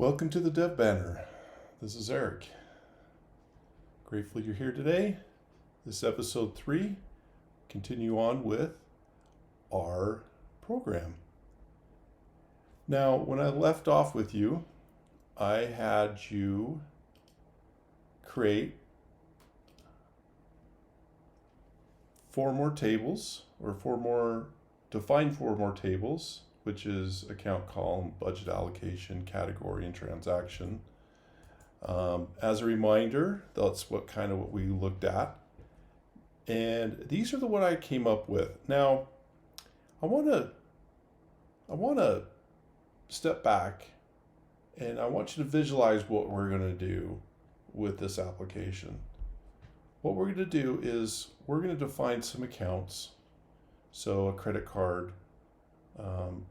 Welcome to the Dev Banner. This is Eric. Grateful you're here today. This is episode 3. Continue on with our program. Now, when I left off with you, I had you create 4 more tables, define 4 more tables, which is account column, budget allocation, category, and transaction. As a reminder, that's what we looked at. And these are what I came up with. Now, I want to step back and I want you to visualize what we're going to do with this application. What we're going to do is we're going to define some accounts. So a credit card,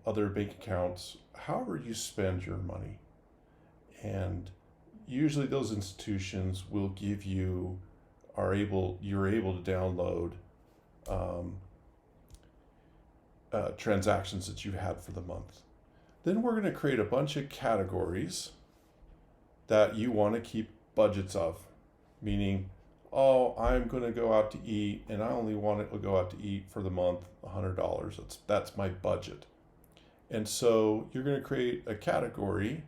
other bank accounts, however you spend your money. And usually those institutions will give you, you're able to download transactions that you had for the month. Then we're going to create a bunch of categories that you want to keep budgets of, meaning, oh, I'm going to go out to eat and I only want to go out to eat for the month $100. That's my budget. And so you're going to create a category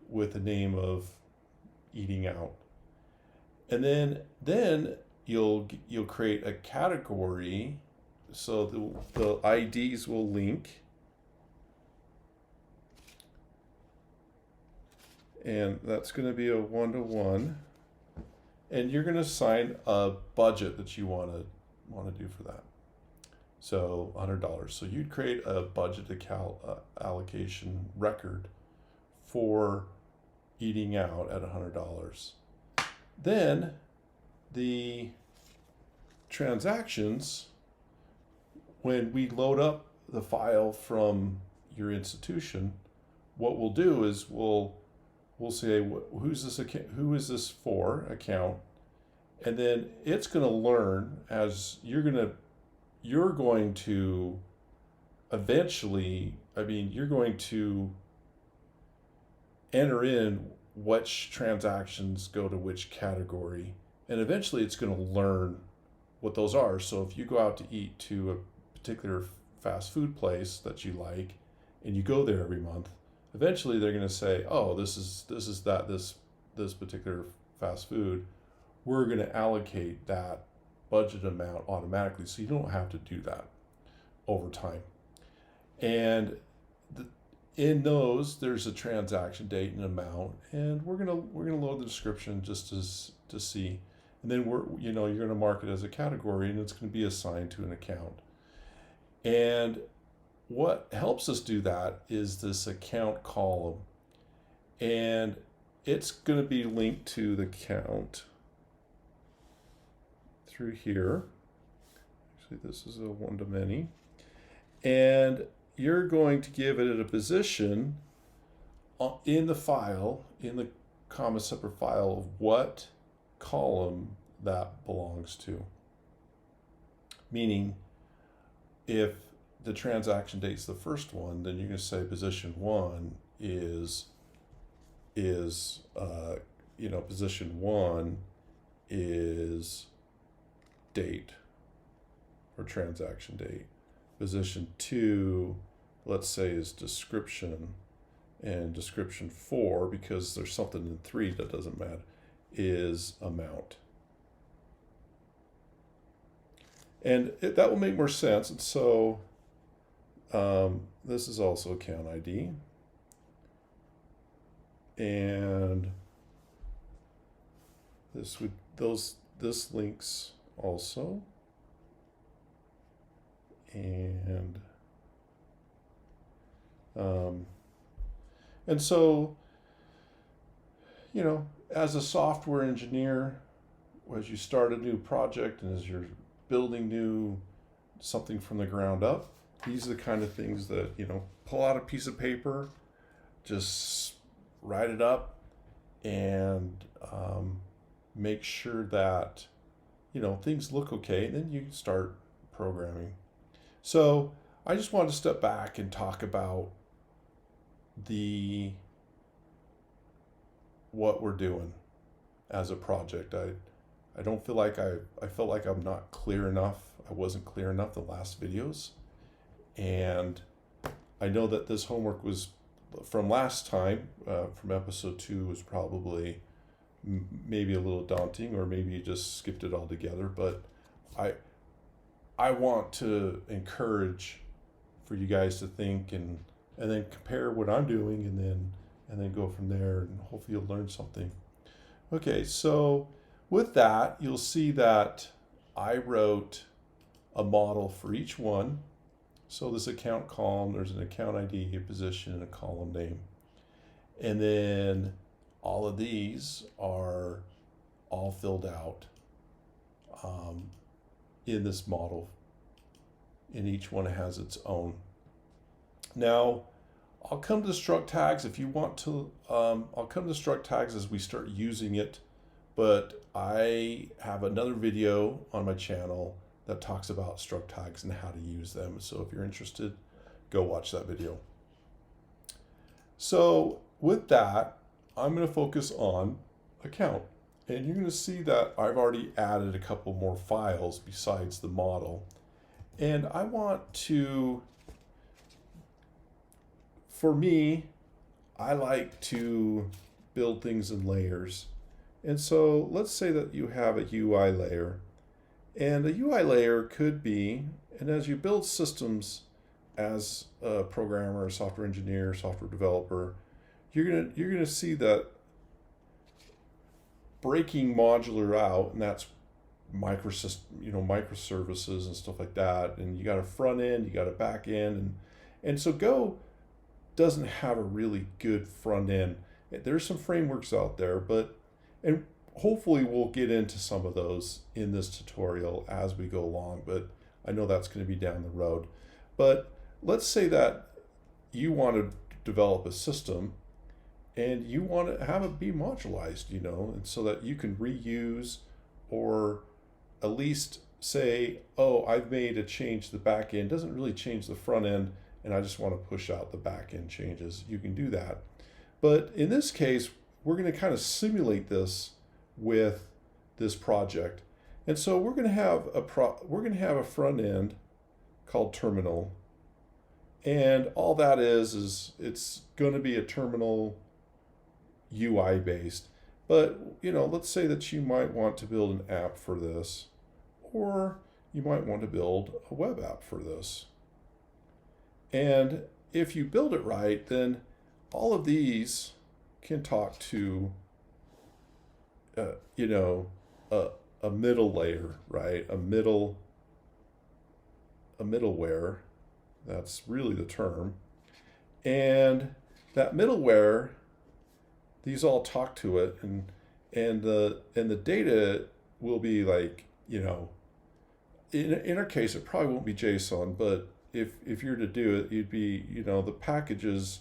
with the name of eating out. And then you'll create a category so the IDs will link. And that's going to be a 1-to-1. And you're going to assign a budget that you want to do for that. So $100. So you'd create a budget allocation record for eating out at $100. Then the transactions, when we load up the file from your institution, what we'll do is we'll say, who is this for account? And then it's going to learn as you're going to eventually, you're going to enter in which transactions go to which category. And eventually it's going to learn what those are. So if you go out to eat to a particular fast food place that you like, and you go there every month, eventually they're going to say, oh, this particular fast food, we're going to allocate that budget amount automatically, so you don't have to do that over time. And in those, there's a transaction date and amount, and we're gonna load the description just to see, and then you're going to mark it as a category, and it's going to be assigned to an account. And what helps us do that is this account column, and it's going to be linked to the account through here. Actually, this is a one-to-many, and you're going to give it a position in the file, in the comma separate file, of what column that belongs to. Meaning, if the transaction date's the first one, then you're going to say position 1 position 1 is date or transaction date. Position 2, let's say, is description, and description 4, because there's something in 3 that doesn't matter, is amount. And that will make more sense. And so this is also account ID, and this links also, and so, as a software engineer, as you start a new project and as you're building something from the ground up, these are the kind of things that, pull out a piece of paper, just write it up, and make sure that, things look okay, and then you start programming. So I just wanted to step back and talk about the what we're doing as a project. I don't feel like I felt like I'm not clear enough. I wasn't clear enough the last videos. And I know that this homework was from last time, from episode 2, was probably maybe a little daunting, or maybe you just skipped it all together. But I want to encourage for you guys to think and then compare what I'm doing, and then go from there, and hopefully you'll learn something. Okay, so with that, you'll see that I wrote a model for each one. So this account column, there's an account ID, a position, and a column name. And then all of these are all filled out in this model, and each one has its own. Now, I'll come to struct tags if you want to. I'll come to struct tags as we start using it, but I have another video on my channel that talks about struct tags and how to use them. So if you're interested, go watch that video. So with that, I'm going to focus on account. And you're going to see that I've already added a couple more files besides the model. And I want to, for me, I like to build things in layers. And so let's say that you have a UI layer. And a UI layer could be, and as you build systems as a programmer, software engineer, software developer, you're gonna see that breaking modular out, and that's microservices and stuff like that. And you got a front end, you got a back end, and so Go doesn't have a really good front end. There's some frameworks out there, and hopefully we'll get into some of those in this tutorial as we go along, but I know that's going to be down the road. But let's say that you want to develop a system and you want to have it be modularized, and so that you can reuse, or at least say, oh, I've made a change to the back end, doesn't really change the front end, and I just want to push out the back end changes. You can do that. But in this case, we're going to kind of simulate this with this project. And so we're going to have a front end called terminal. And all that is it's going to be a terminal UI based. But, let's say that you might want to build an app for this, or you might want to build a web app for this. And if you build it right, then all of these can talk to a middle layer, right? A middleware. That's really the term. And that middleware, these all talk to it, and the data will be like, in our case, it probably won't be JSON, but if you're to do it, you'd be, the packages,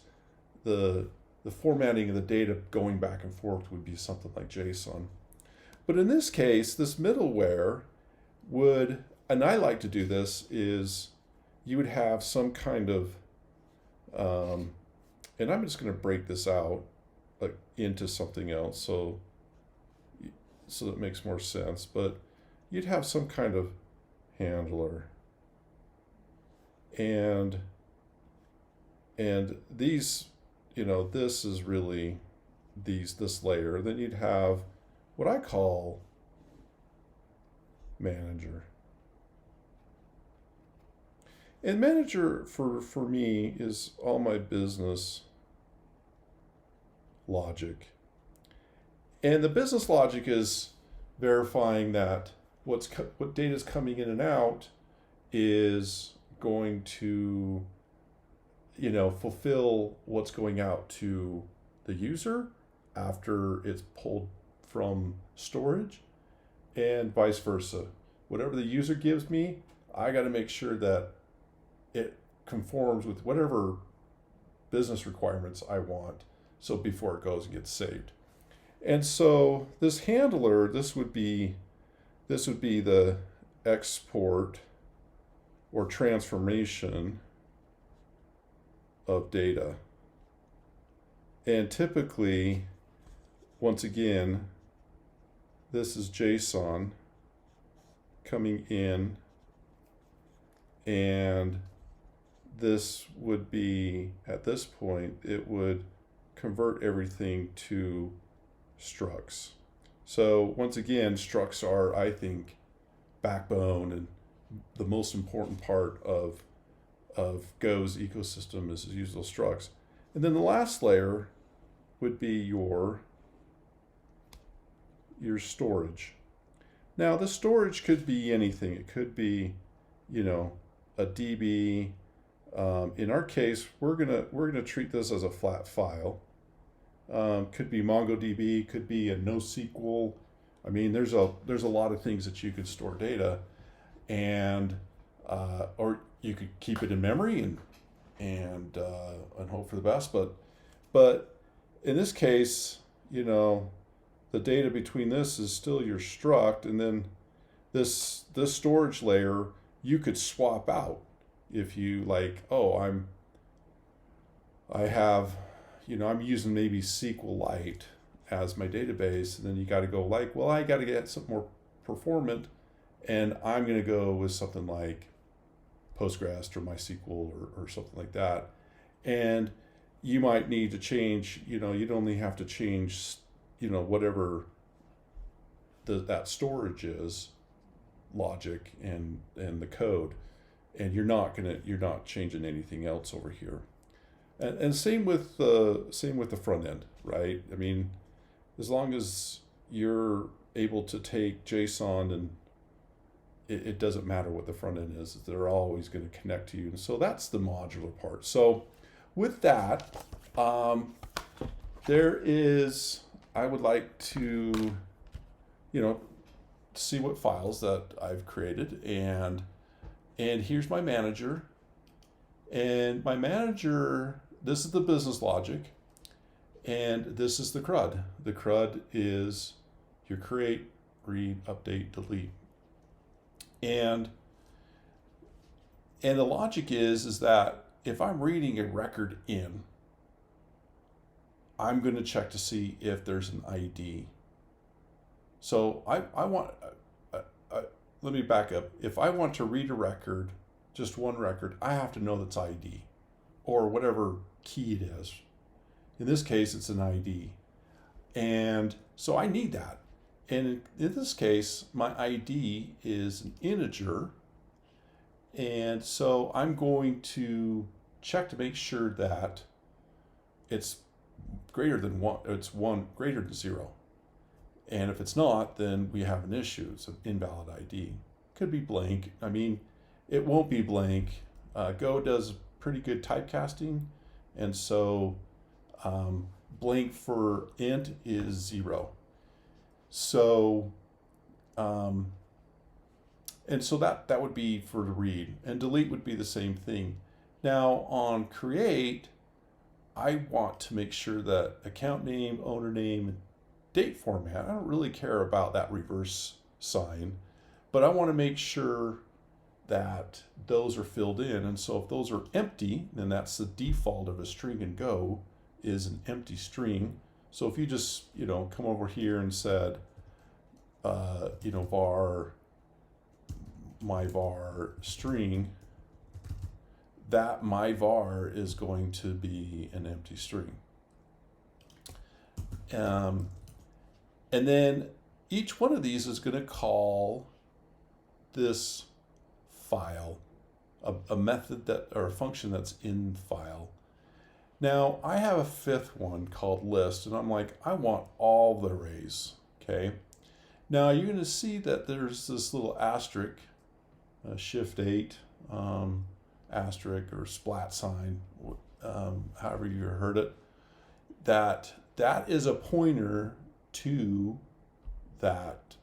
the formatting of the data going back and forth would be something like JSON. But in this case, this middleware would, and I like to do this, is you would have some kind of, and I'm just going to break this out like into something else so that it makes more sense. But you'd have some kind of handler, and these, this is really this layer. Then you'd have what I call manager. And manager for me is all my business logic. And the business logic is verifying that what data is coming in and out is going to, fulfill what's going out to the user after it's pulled from storage, and vice versa. Whatever the user gives me, I got to make sure that it conforms with whatever business requirements I want, so before it goes and gets saved. And so this handler, this would be the export or transformation of data. And typically once again, this is JSON coming in, and this would be, at this point, it would convert everything to structs. So once again, structs are, I think, backbone and the most important part of Go's ecosystem is to use those structs. And then the last layer would be your storage. Now the storage could be anything. It could be, a DB. In our case, we're gonna treat this as a flat file. Could be MongoDB, could be a NoSQL. I mean, there's a lot of things that you could store data, and or you could keep it in memory and hope for the best. But in this case, the data between this is still your struct, and then this storage layer you could swap out if you like. Oh, I'm using maybe SQLite as my database, and then you got to go like, well, I got to get something more performant, and I'm going to go with something like Postgres or MySQL or something like that. And you might need to change, you'd only have to change, whatever that storage is, logic and the code, and you're not changing anything else over here. And same with the front end, right? I mean, as long as you're able to take JSON, and it doesn't matter what the front end is, they're always going to connect to you. And so that's the modular part. So with that, I would like to, see what files that I've created, and here's my manager. And my manager, this is the business logic, and this is the CRUD. The CRUD is your create, read, update, delete. And the logic is that if I'm reading a record in, I'm going to check to see if there's an ID. So let me back up. If I want to read a record, just one record, I have to know that's ID, or whatever key it is. In this case, it's an ID. And so I need that. And in this case, my ID is an integer. And so I'm going to check to make sure that it's greater than one, greater than 0. And if it's not, then we have an issue. It's an invalid ID. Could be blank. I mean, it won't be blank. Go does pretty good typecasting, and so blank for int is 0. So, and so that would be for the read, and delete would be the same thing. Now on create, I want to make sure that account name, owner name, date format, I don't really care about that reverse sign, but I want to make sure that those are filled in. And so if those are empty, then that's the default of a string in Go, is an empty string. So if you just, come over here and said, var, my var string, that my var is going to be an empty string. And then each one of these is going to call this file, a method or a function that's in file. Now I have a fifth one called list, and I'm like, I want all the arrays. Okay. Now you're going to see that there's this little asterisk, shift 8, asterisk or splat sign, however you heard it. That is a pointer to that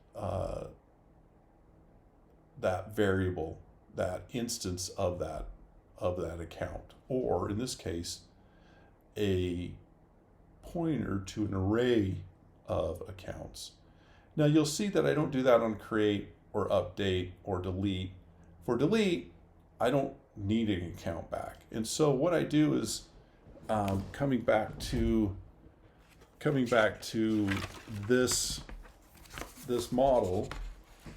variable, that instance of that account, or in this case, a pointer to an array of accounts. Now you'll see that I don't do that on create or update or delete. For delete, I don't need an account back. And so what I do is, coming back to coming back to this model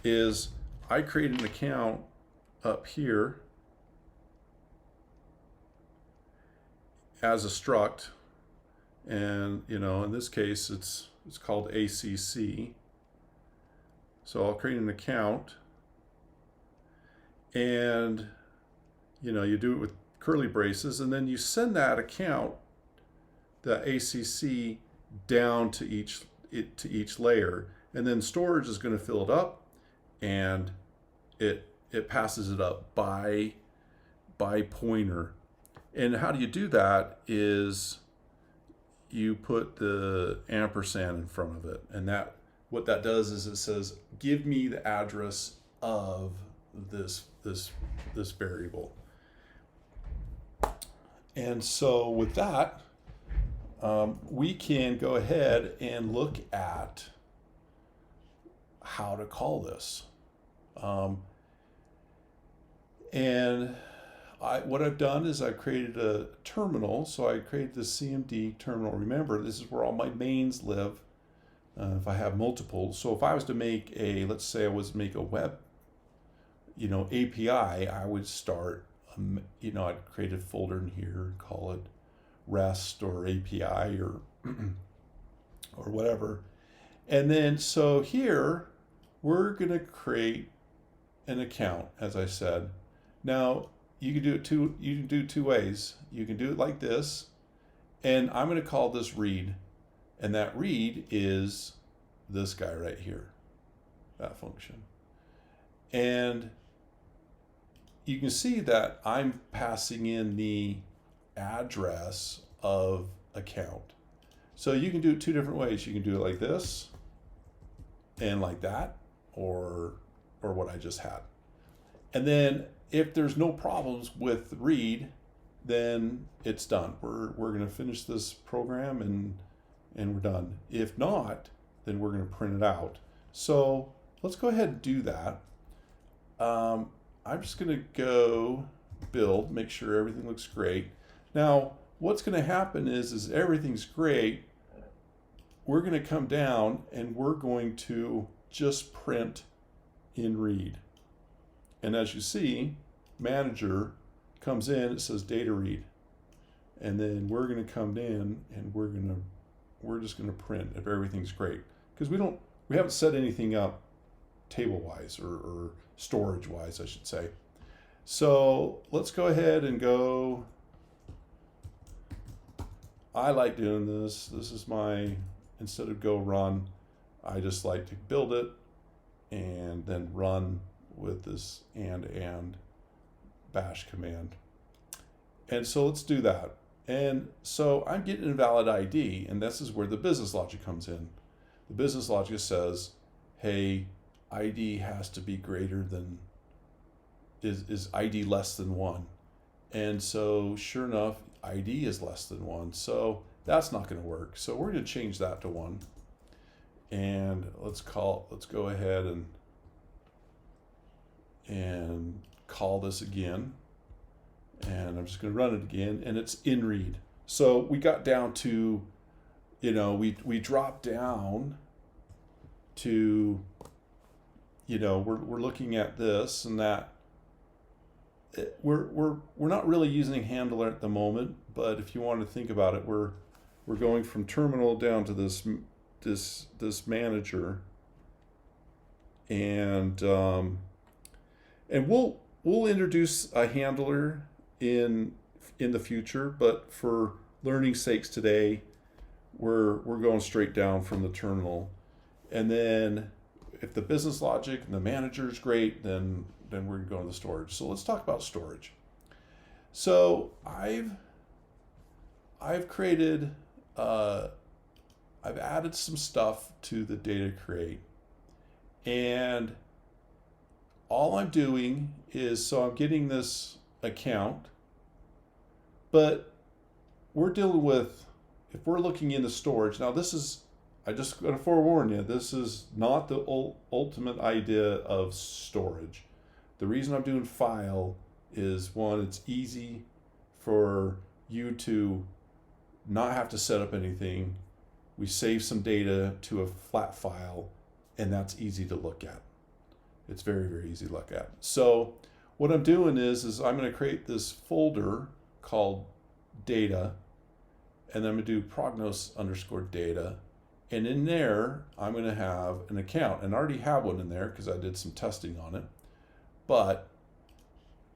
is I create an account up here as a struct, and in this case it's called ACC. So I'll create an account, and you do it with curly braces, and then you send that account, the ACC, down to each layer, and then storage is going to fill it up, and it passes it up by pointer. And how do you do that is you put the ampersand in front of it, and what that does is it says, give me the address of this variable. And so with that, we can go ahead and look at how to call this. What I've done is I've created a terminal. So I created the CMD terminal. Remember, this is where all my mains live. If I have multiple. So if I was to make let's say I was to make a web, API, I would start, I'd create a folder in here and call it REST or API or or whatever. And then so here we're going to create an account, as I said. Now you can do it two ways. You can do it like this, and I'm going to call this read, and that read is this guy right here, that function. And you can see that I'm passing in the address of account. So you can do it two different ways. You can do it like this and like that, or what I just had. And then if there's no problems with read, then it's done. We're going to finish this program and we're done. If not, then we're going to print it out. So let's go ahead and do that. I'm just going to go build, make sure everything looks great. Now, what's going to happen is everything's great. We're going to come down and we're going to just print in read. And as you see, manager comes in, it says data read. And then we're going to come in and we're just going to print if everything's great. Because we haven't set anything up table-wise or storage-wise, I should say. So let's go ahead and go. I like doing this. This is instead of go run, I just like to build it and then run with this and bash command. And so let's do that. And so I'm getting an invalid ID, and this is where the business logic comes in. The business logic says, hey, ID has to be greater than, is ID less than 1? And so sure enough, ID is less than 1. So that's not going to work. So we're going to change that to 1. And let's go ahead and call this again. And I'm just going to run it again, and it's in read. So we got down to, we dropped down to, we're looking at this and that. We're not really using handler at the moment, but if you want to think about it, we're going from terminal down to this manager, and we'll introduce a handler in the future, but for learning sakes today, we're going straight down from the terminal. And then if the business logic and the manager is great, then we're going to go to the storage. So let's talk about storage. So I've created, I've added some stuff to the data create, and all I'm doing is, so I'm getting this account, but we're dealing with, if we're looking in the storage, now this is, I just got to forewarn you, this is not the ultimate idea of storage. The reason I'm doing file is, one, it's easy for you to not have to set up anything we save some data to a flat file, and that's easy to look at. It's very, very easy to look at. So what I'm doing is I'm going to create this folder called data, and then I'm going to do prognos_data. And in there, I'm going to have an account. And I already have one in there because I did some testing on it. But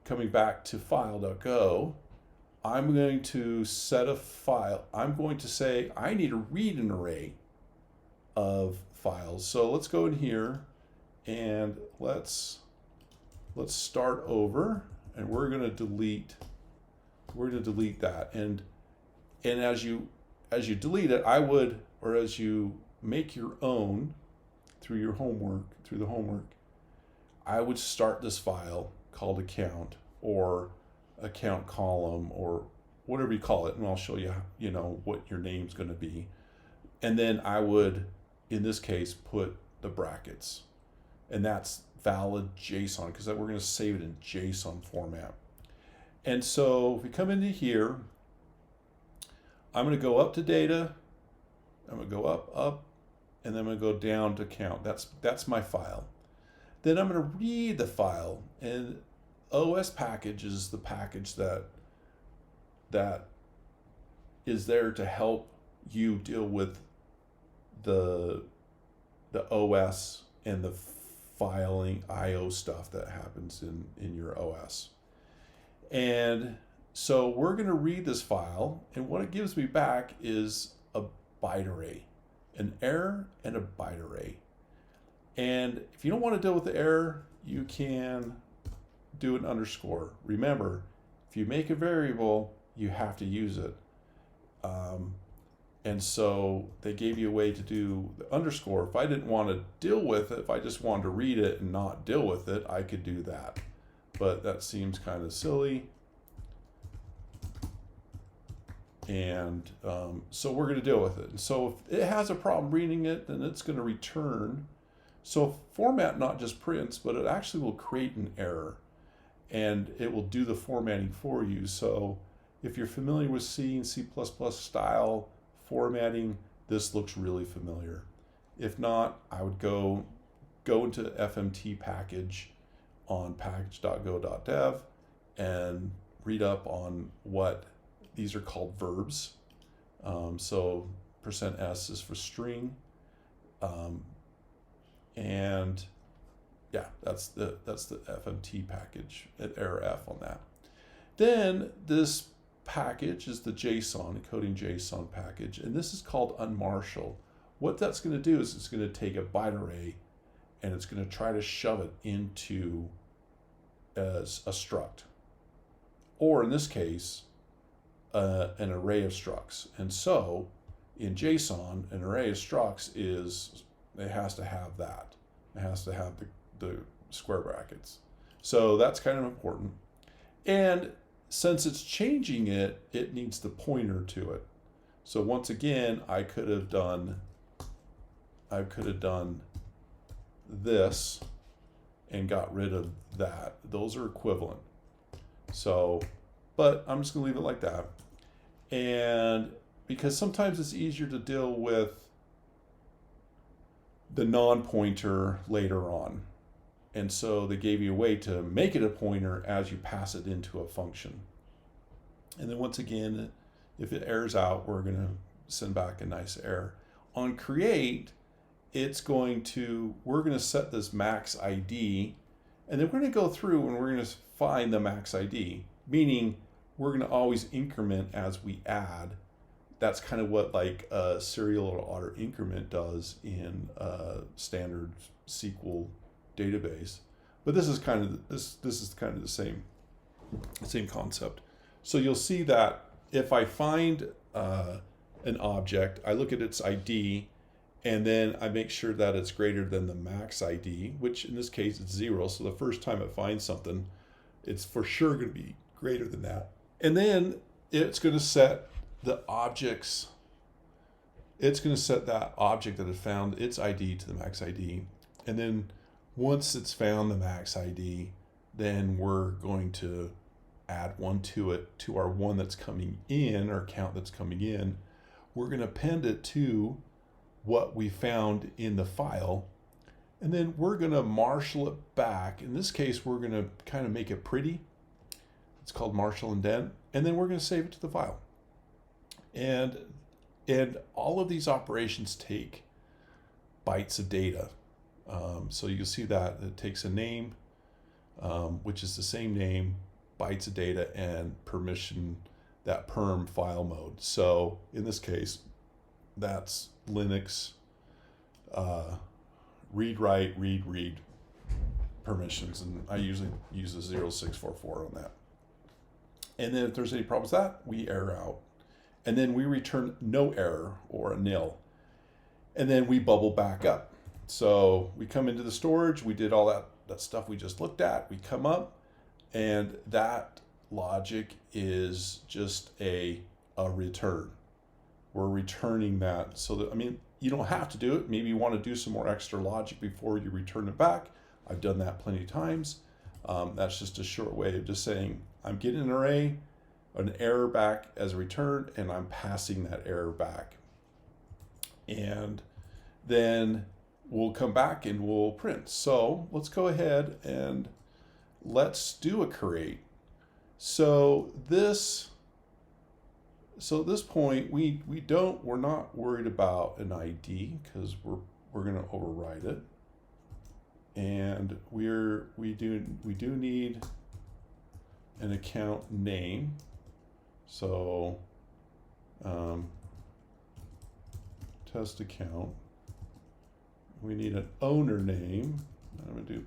coming back to file.go, I'm going to set a file. I'm going to say I need to read an array of files. So let's go in here and let's start over, and we're going to delete that. And as you delete it, or as you make your own through the homework, I would start this file called account or account column or whatever you call it, and I'll show you, what your name's going to be. And then I would, in this case, put the brackets, and that's valid JSON because we're going to save it in JSON format. And so if we come into here, I'm going to go up to data, I'm going to go up, and then I'm going to go down to count. That's my file. Then I'm going to read the file, and OS package is the package that is there to help you deal with the OS and the filing IO stuff that happens in your OS. And so we're going to read this file, and what it gives me back is a byte array, an error and a byte array. And if you don't want to deal with the error, you can do an underscore. Remember, if you make a variable, you have to use it. And so they gave you a way to do the underscore. If I didn't want to deal with it, if I just wanted to read it and not deal with it, I could do that. But that seems kind of silly. And so we're going to deal with it. And so if it has a problem reading it, then it's going to return. So format not just prints, but it actually will create an error, and it will do the formatting for you. So if you're familiar with C and C++ style formatting, this looks really familiar. If not, I would go into FMT package on package.go.dev and read up on what these are called verbs. So %s is for string. And yeah, that's the FMT package at error F on that. Then this package is the JSON, encoding JSON package, and this is called unmarshal. What that's going to do is it's going to take a byte array and it's going to try to shove it into as a struct, or in this case, an array of structs. And so in JSON, an array of structs it has to have that. It has to have the square brackets. So that's kind of important. And since it's changing it, it needs the pointer to it. So once again, I could have done this and got rid of that. Those are equivalent. So, but I'm just gonna leave it like that. And because sometimes it's easier to deal with the non-pointer later on. And so they gave you a way to make it a pointer as you pass it into a function. And then once again, if it errors out, we're going to send back a nice error. On create, we're going to set this max ID, and then we're going to go through and we're going to find the max ID, meaning we're going to always increment as we add. That's kind of what like a serial or auto increment does in a standard SQL database. But this is kind of the same concept. So you'll see that if I find an object, I look at its ID, and then I make sure that it's greater than the max ID, which in this case it's 0. So the first time it finds something, it's for sure going to be greater than that. And then it's going to set the objects. It's going to set that object that it found its ID to the max ID. And then once it's found the max ID, then we're going to add one to it, to our one that's coming in, or count that's coming in. We're going to append it to what we found in the file, and then we're going to marshal it back. In this case, we're going to kind of make it pretty. It's called marshal indent, and then we're going to save it to the file. And all of these operations take bytes of data. So you'll see that it takes a name, which is the same name, bytes of data, and permission, that perm file mode. So in this case, that's Linux read, write, read permissions, and I usually use a 0644 on that. And then if there's any problems with that, we error out. And then we return no error or a nil. And then we bubble back up. So we come into the storage, we did all that stuff we just looked at, we come up, and that logic is just a return. We're returning that. So that, I mean, you don't have to do it. Maybe you want to do some more extra logic before you return it back. I've done that plenty of times. That's just a short way of just saying, I'm getting an array, an error back as a return, and I'm passing that error back. And then we'll come back and we'll print. So let's go ahead and let's do a create. So this point, we're not worried about an ID because we're going to override it. And we do need an account name. So test account. We need an owner name. I'm going to do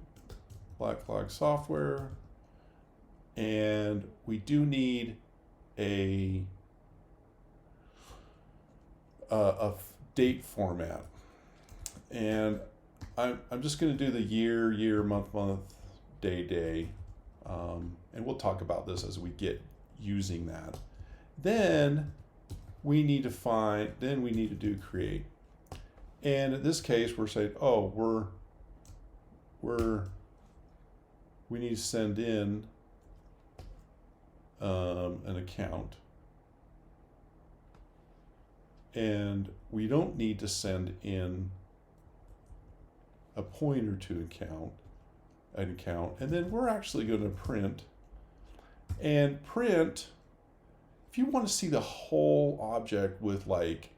Black Flag Software. And we do need a date format. And I'm just going to do the year, month, day. And we'll talk about this as we get using that. Then we need to do create. And in this case, we're saying, oh, we need to send in an account. And we don't need to send in a pointer to an account. And then we're actually going to print. And print, if you want to see the whole object with like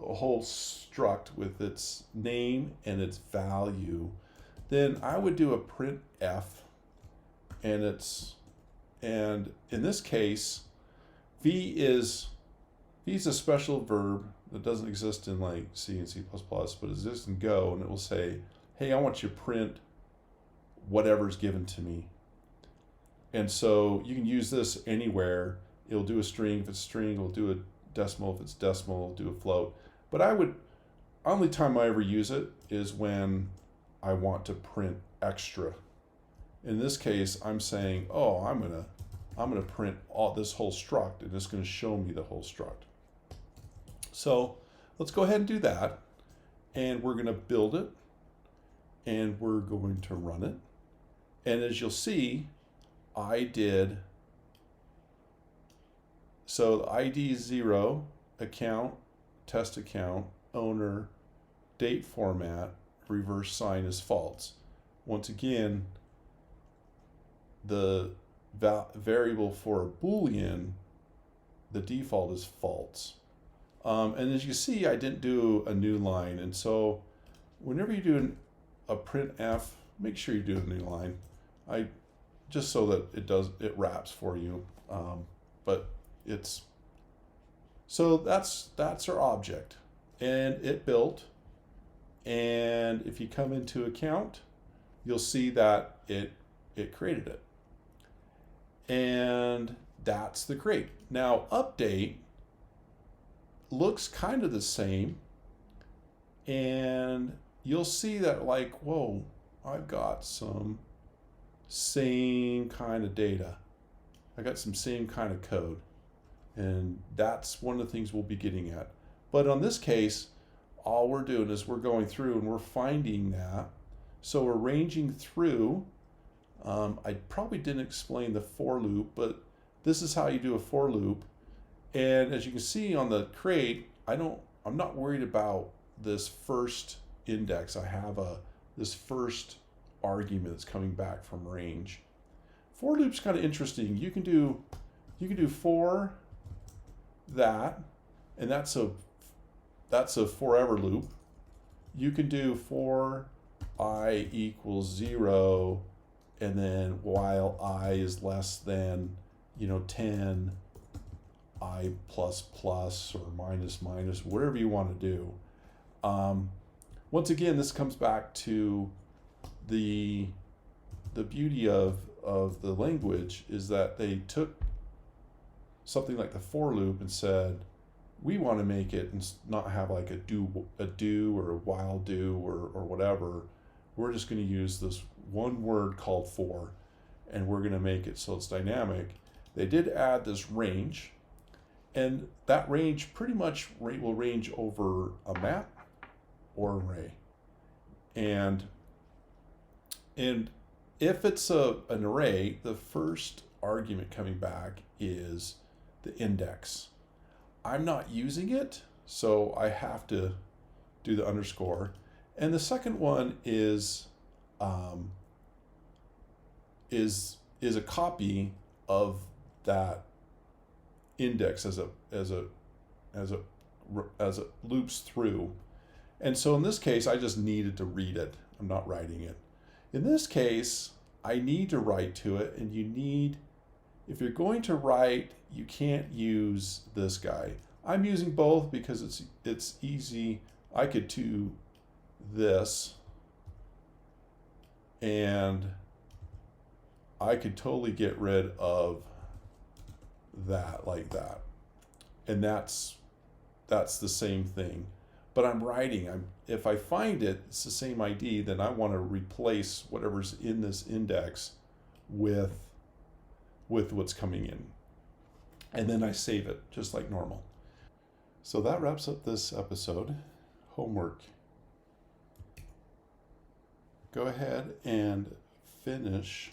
a whole struct with its name and its value, then I would do a print F, and in this case, V is a special verb that doesn't exist in like C and C++, but exists in Go, and it will say, hey, I want you to print whatever's given to me. And so you can use this anywhere. It'll do a string if it's string, it'll do a decimal if it's decimal, it'll do a float. But only time I ever use it is when I want to print extra. In this case, I'm saying, oh, I'm gonna print this whole struct, and it's gonna show me the whole struct. So let's go ahead and do that. And we're gonna build it, and we're going to run it. And as you'll see, so the ID is 0, account, test account, owner, date format, reverse sign is false. Once again, the variable for a Boolean, the default is false. And as you see, I didn't do a new line. And so whenever you do a printf, make sure you do a new line. Just so that it wraps for you. So that's our object, and it built. And if you come into account, you'll see that it created it. And that's the create. Now update looks kind of the same, and you'll see that like, whoa, I've got some same kind of data. I got some same kind of code. And that's one of the things we'll be getting at. But on this case, all we're doing is we're going through and we're finding that. So we're ranging through. I probably didn't explain the for loop, but this is how you do a for loop. And as you can see on the crate, I'm not worried about this first index. I have this first argument that's coming back from range. For loop's kind of interesting. You can do for that, and that's a forever loop. You can do for I equals 0, and then while I is less than 10, I plus plus or minus minus, whatever you want to do. Once again, this comes back to the beauty of the language is that they took something like the for loop and said, we want to make it and not have like a do or a while do or whatever. We're just going to use this one word called for, and we're going to make it so it's dynamic. They did add this range, and that range pretty much will range over a map or array. And if it's an array, the first argument coming back is the index. I'm not using it, so I have to do the underscore. And the second one is a copy of that index as it loops through. And so in this case, I just needed to read it. I'm not writing it. In this case, I need to write to it, and if you're going to write, you can't use this guy. I'm using both because it's easy. I could do this, and I could totally get rid of that like that. And that's the same thing. But I'm writing. If I find it, it's the same ID, then I want to replace whatever's in this index with what's coming in. And then I save it just like normal. So that wraps up this episode. Homework. Go ahead and finish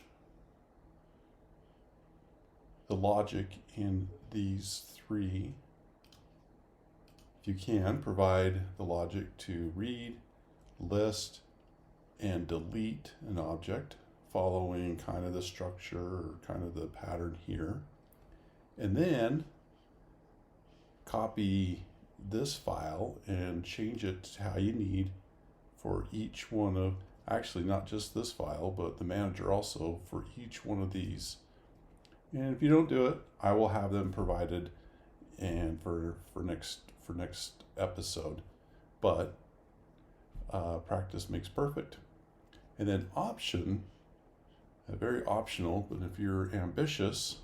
the logic in these three. If you can, provide the logic to read, list, and delete an object following kind of the structure or kind of the pattern here. And then copy this file and change it to how you need for each one of, actually not just this file, but the manager also for each one of these. And if you don't do it, I will have them provided and for next episode. But practice makes perfect. And then option, very optional, but if you're ambitious,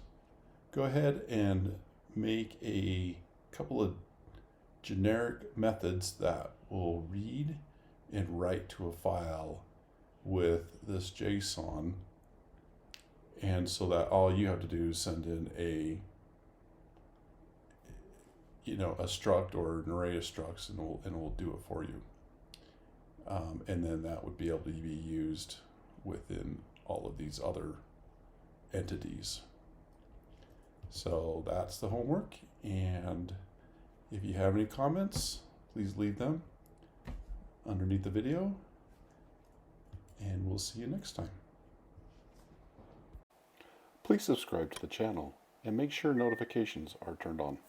go ahead and make a couple of generic methods that will read and write to a file with this JSON. And so that all you have to do is send in a struct or an array of structs, and it will do it for you. And then that would be able to be used within all of these other entities. So that's the homework, and if you have any comments, please leave them underneath the video, and we'll see you next time. Please subscribe to the channel and make sure notifications are turned on.